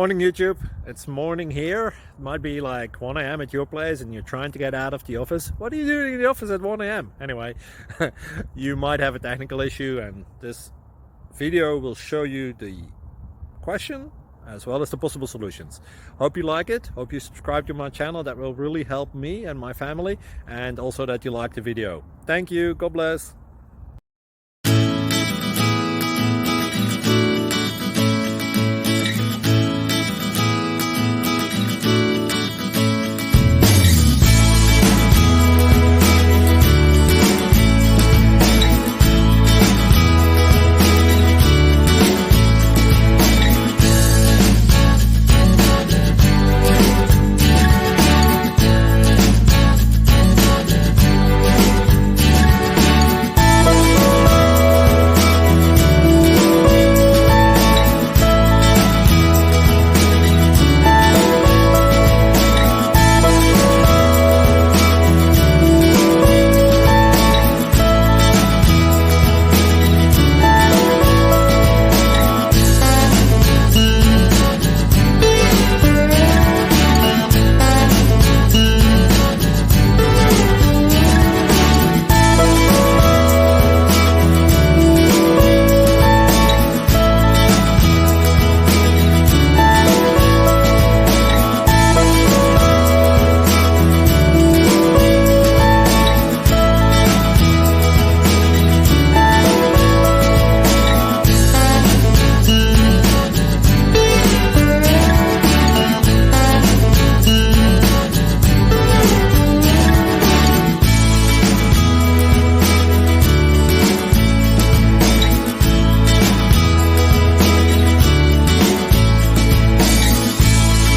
Morning YouTube, it's morning here. It might be like 1 a.m. at your place and you're trying to get out of the office. What are you doing in the office at 1 a.m.? Anyway, you might have a technical issue and this video will show you the question as well as the possible solutions. Hope you like it, hope you subscribe to my channel. That will really help me and my family, and also that you like the video. Thank you, God bless.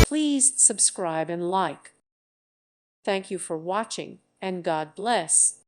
Please subscribe and like. Thank you for watching, and God bless.